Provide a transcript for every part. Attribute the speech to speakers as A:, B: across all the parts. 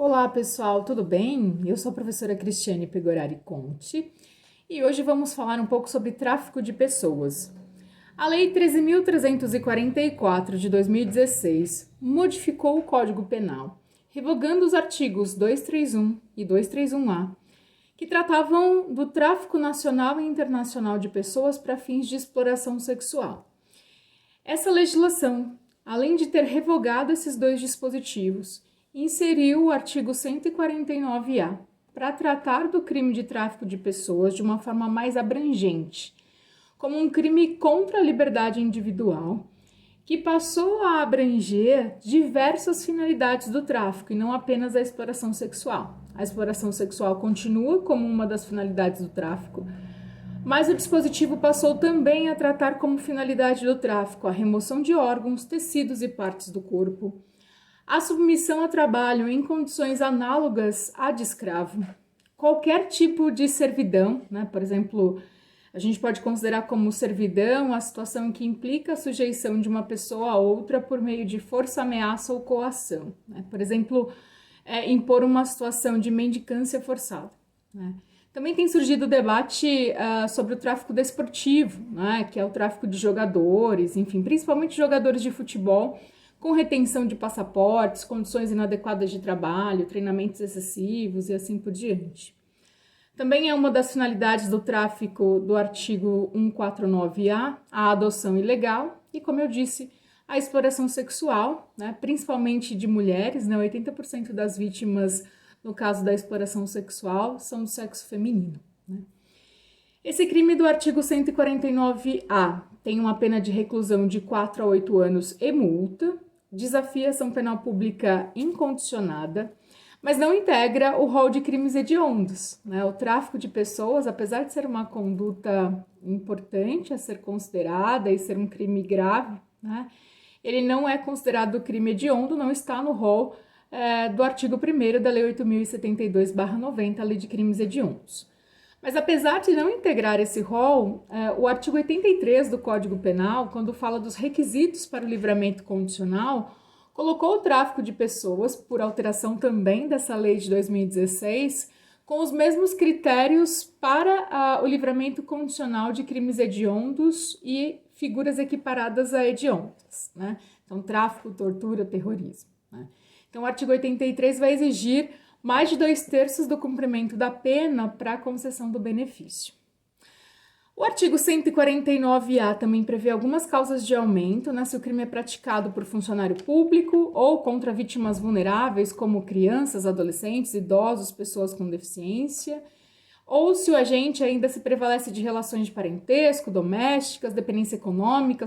A: Olá pessoal, tudo bem? Eu sou a professora Cristiane Pegorari Conte e hoje vamos falar um pouco sobre tráfico de pessoas. A Lei 13.344 de 2016 modificou o Código Penal, revogando os artigos 231 e 231-A, que tratavam do tráfico nacional e internacional de pessoas para fins de exploração sexual. Essa legislação, além de ter revogado esses dois dispositivos, inseriu o artigo 149-A para tratar do crime de tráfico de pessoas de uma forma mais abrangente, como um crime contra a liberdade individual, que passou a abranger diversas finalidades do tráfico e não apenas a exploração sexual. A exploração sexual continua como uma das finalidades do tráfico, mas o dispositivo passou também a tratar como finalidade do tráfico a remoção de órgãos, tecidos e partes do corpo, a submissão a trabalho em condições análogas à de escravo, qualquer tipo de servidão, por exemplo, a gente pode considerar como servidão a situação em que implica a sujeição de uma pessoa a outra por meio de força, ameaça ou coação, por exemplo, impor uma situação de mendicância forçada. Também tem surgido o debate sobre o tráfico desportivo, que é o tráfico de jogadores, enfim, principalmente jogadores de futebol, com retenção de passaportes, condições inadequadas de trabalho, treinamentos excessivos e assim por diante. Também é uma das finalidades do tráfico do artigo 149-A, a adoção ilegal e, como eu disse, a exploração sexual, principalmente de mulheres, 80% das vítimas no caso da exploração sexual são do sexo feminino. Esse crime do artigo 149-A tem uma pena de reclusão de 4 a 8 anos e multa, desafia a ação penal pública incondicionada, mas não integra o rol de crimes hediondos. O tráfico de pessoas, apesar de ser uma conduta importante a ser considerada e ser um crime grave, ele não é considerado crime hediondo, não está no rol do artigo 1º da Lei 8.072/90, a Lei de Crimes Hediondos. Mas apesar de não integrar esse rol, o artigo 83 do Código Penal, quando fala dos requisitos para o livramento condicional, colocou o tráfico de pessoas, por alteração também dessa lei de 2016, com os mesmos critérios para o livramento condicional de crimes hediondos e figuras equiparadas a hediondas. Então, tráfico, tortura, terrorismo. Então, o artigo 83 vai exigir mais de 2/3 do cumprimento da pena para a concessão do benefício. O artigo 149-A também prevê algumas causas de aumento, se o crime é praticado por funcionário público ou contra vítimas vulneráveis, como crianças, adolescentes, idosos, pessoas com deficiência, ou se o agente ainda se prevalece de relações de parentesco, domésticas, dependência econômica,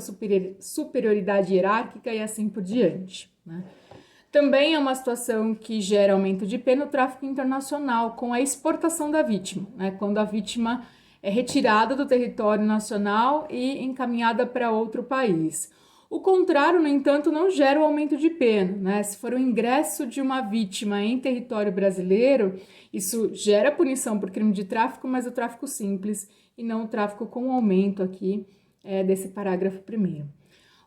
A: superioridade hierárquica e assim por diante. Também é uma situação que gera aumento de pena o tráfico internacional, com a exportação da vítima, quando a vítima é retirada do território nacional e encaminhada para outro país. O contrário, no entanto, não gera o aumento de pena. Se for o ingresso de uma vítima em território brasileiro, isso gera punição por crime de tráfico, mas o tráfico simples e não o tráfico com aumento aqui desse parágrafo 1º.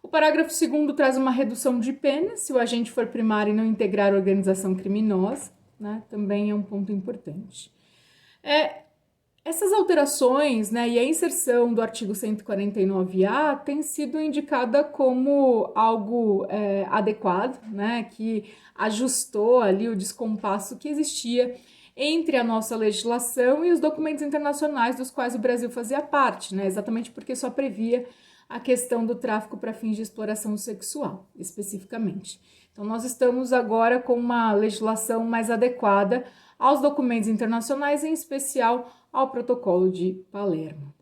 A: O parágrafo 2º traz uma redução de pena se o agente for primário e não integrar a organização criminosa, também é um ponto importante. Essas alterações e a inserção do artigo 149-A tem sido indicada como algo adequado, que ajustou ali o descompasso que existia entre a nossa legislação e os documentos internacionais dos quais o Brasil fazia parte, exatamente porque só previa a questão do tráfico para fins de exploração sexual, especificamente. Então, nós estamos agora com uma legislação mais adequada aos documentos internacionais, em especial ao Protocolo de Palermo.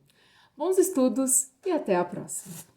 A: Bons estudos e até a próxima!